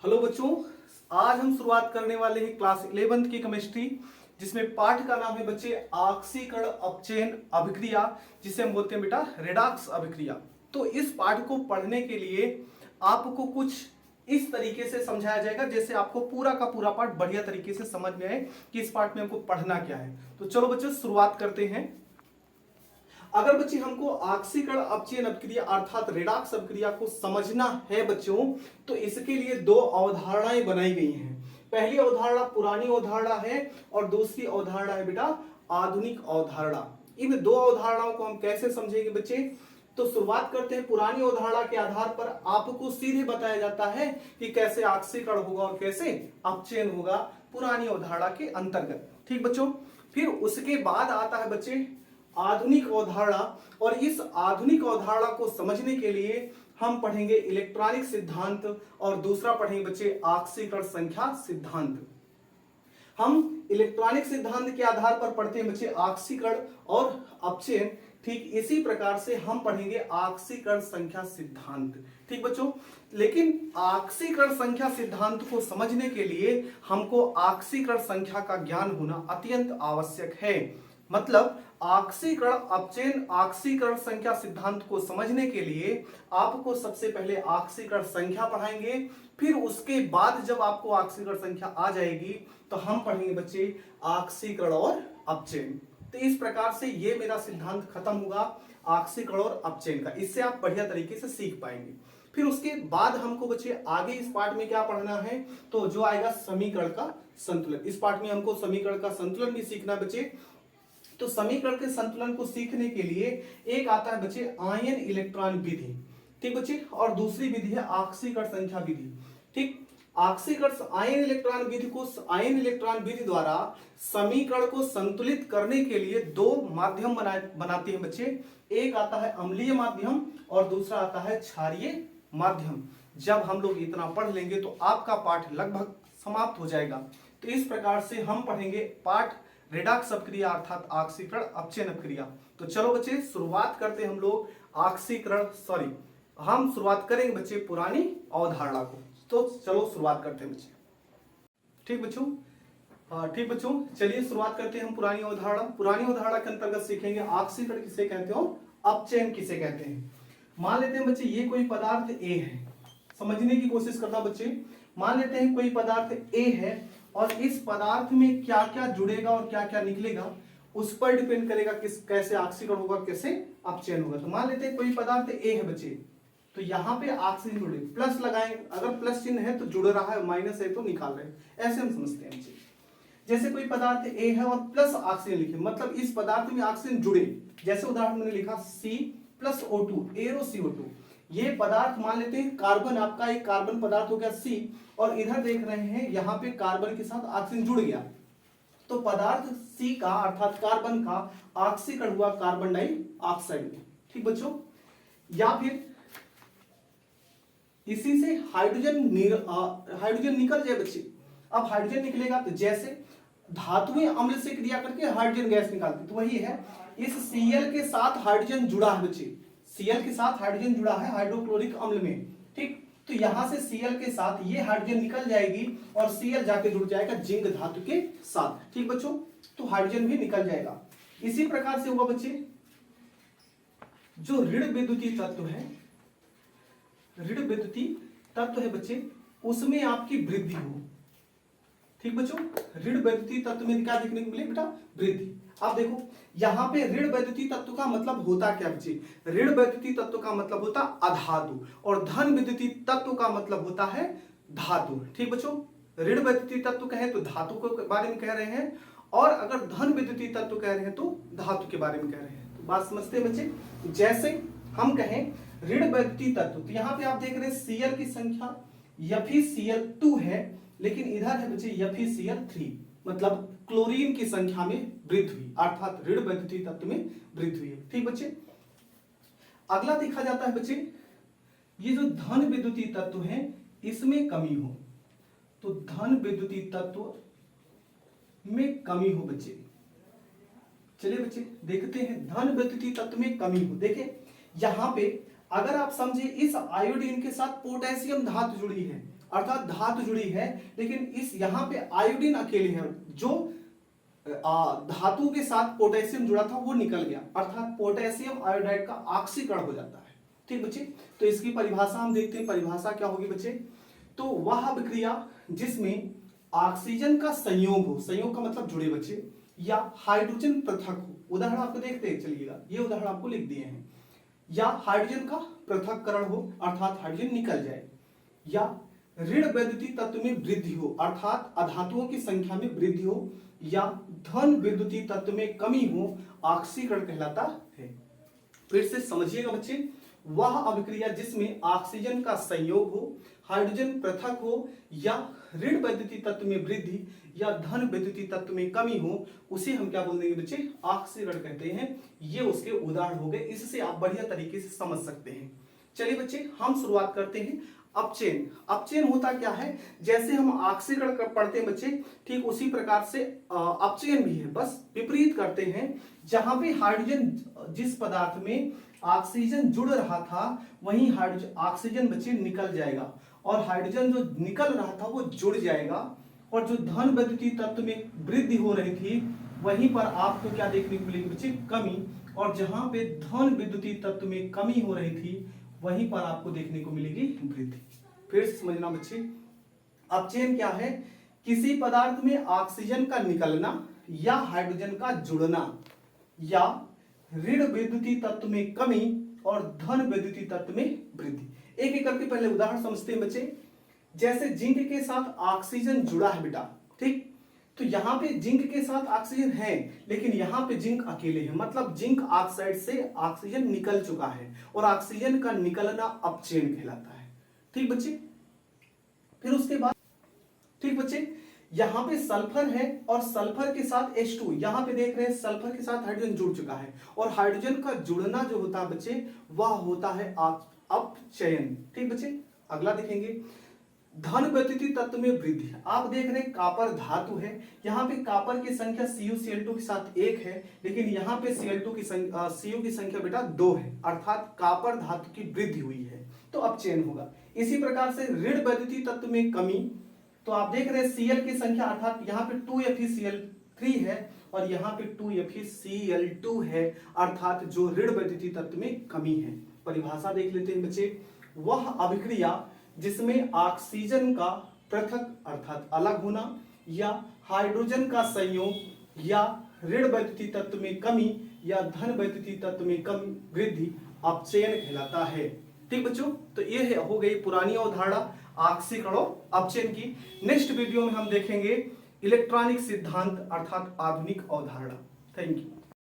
Hello बच्चों, आज हम शुरुआत करने वाले हैं क्लास 11th की केमिस्ट्री, जिसमें पाठ का नाम है बच्चे ऑक्सीकरण अपचयन अभिक्रिया, जिसे हम बोलते हैं बेटा रेडॉक्स अभिक्रिया। तो इस पाठ को पढ़ने के लिए आपको कुछ इस तरीके से समझाया जाएगा जैसे आपको पूरा का पूरा पाठ बढ़िया तरीके से समझ में आए कि इस पाठ में हमको पढ़ना क्या है। तो चलो बच्चों शुरुआत करते हैं। अगर बच्चे हमको ऑक्सीकरण अपचयन अभिक्रिया अर्थात रेडॉक्स अभिक्रिया को समझना है बच्चों, तो इसके लिए दो अवधारणाएं बनाई गई हैं। पहली अवधारणा पुरानी अवधारणा है और दूसरी अवधारणा है बेटा आधुनिक अवधारणा। इन दो अवधारणाओं को हम कैसे समझेंगे बच्चे? तो शुरुआत करते हैं। पुरानी अवधारणा के आधार पर आपको सीधे बताया जाता है कि कैसे ऑक्सीकरण होगा और कैसे अपचयन होगा पुरानी अवधारणा के अंतर्गत। ठीक बच्चों, फिर उसके बाद आता है बच्चे आधुनिक अवधारणा, और इस आधुनिक अवधारणा को समझने के लिए हम पढ़ेंगे इलेक्ट्रॉनिक सिद्धांत और दूसरा पढ़ेंगे बच्चे ऑक्सीकरण संख्या सिद्धांत। हम इलेक्ट्रॉनिक सिद्धांत के आधार पर पढ़ते हैं बच्चे ऑक्सीकरण और अपचयन, ठीक इसी प्रकार से हम पढ़ेंगे ऑक्सीकरण संख्या सिद्धांत। ठीक बच्चों, लेकिन ऑक्सीकरण संख्या सिद्धांत को समझने के लिए हमको ऑक्सीकरण संख्या का ज्ञान होना अत्यंत आवश्यक है। मतलब ऑक्सीकरण अपचयन ऑक्सीकरण संख्या सिद्धांत को समझने के लिए आपको सबसे पहले ऑक्सीकरण संख्या पढ़ाएंगे, फिर उसके बाद जब आपको ऑक्सीकरण संख्या आ जाएगी तो हम पढ़ेंगे बच्चे ऑक्सीकरण और अपचयन। तो इस प्रकार से ये मेरा सिद्धांत खत्म होगा ऑक्सीकरण और अपचयन का। इससे आप बढ़िया तरीके से सीख पाएंगे। फिर उसके बाद हमको बच्चे आगे इस पाठ में क्या पढ़ना है, तो जो आएगा समीकरण का संतुलन। इस पाठ में हमको समीकरण का संतुलन भी सीखना बच्चे। तो समीकरण के संतुलन को सीखने के लिए एक आता है बच्चे आयन इलेक्ट्रॉन विधि, ठीक बच्चे, और दूसरी विधि है ऑक्सीकरण संख्या विधि। ठीक, ऑक्सीकरण आयन इलेक्ट्रॉन विधि द्वारा समीकरण को संतुलित करने के लिए दो माध्यम बनाते हैं बच्चे। एक आता है अम्लीय माध्यम और दूसरा आता है क्षारीय माध्यम। जब हम लोग इतना पढ़ लेंगे तो आपका पाठ लगभग समाप्त हो जाएगा। तो इस प्रकार से हम पढ़ेंगे पाठ रेडॉक्स अभिक्रिया अर्थात ऑक्सीकरण अपचयन अभिक्रिया। तो चलो बच्चे शुरुआत करते हैं हम लोग हम शुरुआत करेंगे बच्चे पुरानी अवधारणा को। तो चलो शुरुआत करते हैं बच्चे। ठीक बच्चों, चलिए शुरुआत करते हैं हम पुरानी अवधारणा। पुरानी अवधारणा के अंतर्गत सीखेंगे ऑक्सीकरण किसे कहते हो, अपचयन किसे कहते हैं। मान लेते हैं बच्चे ये कोई पदार्थ ए है, समझने की कोशिश करना बच्चे। मान लेते हैं कोई पदार्थ ए है और इस पदार्थ में क्या क्या जुड़ेगा और क्या क्या निकलेगा उस पर डिपेंड करेगा कैसे ऑक्सीकरण होगा, कैसे अपचयन होगा। तो मान लेते हैं कोई पदार्थ ए है बच्चे, तो यहाँ पे ऑक्सीजन जुड़े, प्लस लगाएंगे, अगर प्लस चिन्ह है तो जुड़ रहा है, माइनस है तो निकाल रहे हैं, ऐसे हम समझते हैं बच्चे। जैसे कोई पदार्थ ए है और प्लस ऑक्सीजन लिखे, मतलब इस पदार्थ में ऑक्सीजन जुड़े। जैसे उदाहरण मैंने लिखा C+O2 एरो CO2। ये पदार्थ मान लेते हैं कार्बन, आपका एक कार्बन पदार्थ हो गया C, और इधर देख रहे हैं यहाँ पे कार्बन के साथ ऑक्सीजन जुड़ गया, तो पदार्थ C का अर्थात कार्बन का ऑक्सीकरण हुआ कार्बन डाइऑक्साइड में। ठीक बच्चों, या फिर इसी से हाइड्रोजन निकल जाए बच्चे। अब हाइड्रोजन निकलेगा तो जैसे धातुएं अम्ल से क्रिया करके हाइड्रोजन गैस निकालती, तो वही है इस Cl के साथ हाइड्रोजन जुड़ा है बच्चे। Cl के साथ हाइड्रोजन जुड़ा है हाइड्रोक्लोरिक अम्ल में। ठीक, तो यहां से Cl के साथ ये हाइड्रोजन निकल जाएगी और Cl जाके जुड़ जाएगा जिंक धातु के साथ। ठीक बच्चों, तो हाइड्रोजन भी निकल जाएगा। इसी प्रकार से होगा बच्चे जो ऋण विद्युतीय तत्व है बच्चे, उसमें आपकी वृद्धि हो। ठीक बच्चों, ऋण वैद्युतीय तत्व में क्या देखने को मिले बेटा, वृद्धि। अब देखो यहाँ पे ऋण वैद्युतीय तत्व का मतलब होता क्या बच्चे, ऋण वैद्युतीय तत्व का मतलब होता अधातु और धन विद्युतीय तत्व का मतलब होता है धातु। ठीक बच्चों, ऋण वैद्युतीय तत्व कहे तो धातु के बारे में कह रहे हैं, और अगर धन विद्युतीय तत्व कह रहे हैं तो धातु के बारे में कह रहे हैं। तो बात समझते हैं बच्चे। जैसे हम कहें ऋण वैद्युतीय तत्व, तो यहाँ पे आप देख रहे हैं Cl की संख्या FeCl2 है, लेकिन इधर है बच्चे FeCl3, मतलब क्लोरीन की संख्या में वृद्धि हुई, अर्थात ऋण वैद्युतीय तत्व में वृद्धि हुई है। ठीक बच्चे, अगला देखा जाता है बच्चे ये जो धन विद्युतीय तत्व है इसमें कमी हो, तो धन विद्युतीय तत्व में कमी हो बच्चे। चलिए बच्चे देखते हैं धन विद्युतीय तत्व में कमी हो। देखिए यहाँ पे अगर आप समझे इस आयोडीन के साथ पोटेशियम धातु जुड़ी है, अर्थात धातु जुड़ी है, लेकिन इस यहाँ पे आयोडीन अकेले है, जो धातु के साथ पोटेशियम जुड़ा था वो निकल गया, अर्थात पोटेशियम आयोडाइड का ऑक्सीकरण हो जाता है। ठीक बच्चे, तो इसकी परिभाषा हम देखते हैं। परिभाषा क्या होगी बच्चे, तो वह अभिक्रिया जिसमें ऑक्सीजन का संयोग हो, संयोग का मतलब जुड़े बच्चे, या हाइड्रोजन पृथक हो। उदाहरण आपको देखते हैं, चलिएगा ये उदाहरण आपको लिख दिए हैं। या हाइड्रोजन का पृथक्करण हो, अर्थात हाइड्रोजन निकल जाए, या ऋण वैद्युतीय तत्व में वृद्धि हो, अर्थात अधातुओं की संख्या में वृद्धि हो, या धन विद्युतीय तत्व में कमी हो, ऑक्सीकरण कहलाता है। फिर से समझिएगा बच्चे, वह अभिक्रिया जिसमें ऑक्सीजन का संयोग हो, हाइड्रोजन पृथक हो, या ऋण वैद्युतीय तत्व में वृद्धि या धन वैद्युतीय तत्व में कमी हो, उसे हम क्या बोल देंगे बच्चे, ऑक्सीकरण कहते हैं। ये उसके उदाहरण हो गए, इससे आप बढ़िया तरीके से समझ सकते हैं। चलिए बच्चे, हम शुरुआत करते हैं। अपचयन, अपचयन होता क्या है, जैसे हम ऑक्सीकरण पढ़ते हैं बच्चे, ठीक उसी प्रकार से अपचयन भी है, बस विपरीत करते हैं। जहां पे हाइड्रोजन, जिस पदार्थ में ऑक्सीजन जुड़ रहा था वहीं हाइड्रोजन ऑक्सीजन बच्चे निकल जाएगा, और हाइड्रोजन जो निकल रहा था वो जुड़ जाएगा, और जो धन वैद्युतीय तत्व में वृद्धि हो रही थी वहीं पर आपको क्या देखने को मिलेगी बच्चे, कमी, और जहां पे धन विद्युतीय तत्व में कमी हो रही थी वहीं पर आपको देखने को मिलेगी वृद्धि। फिर से समझना बच्चे, अपचयन क्या है, किसी पदार्थ में ऑक्सीजन का निकलना या हाइड्रोजन का जुड़ना, या ऋण वैद्युतीय तत्व में कमी और धन वैद्युतीय तत्व में वृद्धि। एक एक करके पहले उदाहरण समझते हैं बच्चे। जैसे जिंक के साथ ऑक्सीजन जुड़ा है बेटा, ठीक, तो यहाँ पे जिंक के साथ ऑक्सीजन है, लेकिन यहाँ पे जिंक अकेले है, मतलब जिंक ऑक्साइड से ऑक्सीजन निकल चुका है, और ऑक्सीजन का निकलना अपचयन कहलाता है। ठीक बच्चे, फिर उसके बाद, ठीक बच्चे, यहाँ पे सल्फर है और सल्फर के साथ H2, यहाँ पे देख रहे हैं सल्फर के साथ हाइड्रोजन जुड़ चुका है, और हाइड्रोजन का जुड़ना जो होता है बच्चे वह होता है अपचयन। ठीक बच्चे, अगला देखेंगे, धन वैद्युतीय तत्व में वृद्धि। आप देख रहे हैं कापर धातु है, यहाँ पे कापर की संख्या CuCl2 के साथ 1 है, लेकिन यहाँ पे Cl2 की संख्या Cu की संख्या बेटा 2 है, अर्थात कापर धातु की वृद्धि हुई है, तो अपचयन होगा। इसी प्रकार से ऋण वैद्युतीय तत्व में कमी, तो आप देख रहे हैं Cl की संख्या, अर्थात यहाँ पे 2FeCl3 है और यहाँ पे 2FeCl2 है, अर्थात जो ऋण वैद्युतीय तत्व में कमी है। परिभाषा देख लेते हैं बच्चे, वह अभिक्रिया जिसमें ऑक्सीजन का पृथक अर्थात अलग होना, या हाइड्रोजन का संयोग, या ऋण वैद्युतीय तत्व में कमी या धन वैद्युतीय तत्व में कमी वृद्धि अपचयन कहलाता है। ठीक बच्चों, तो ये हो गई पुरानी अवधारणा ऑक्सीकरण और अपचयन की। नेक्स्ट वीडियो में हम देखेंगे इलेक्ट्रॉनिक सिद्धांत अर्थात आधुनिक अवधारणा। Thank you.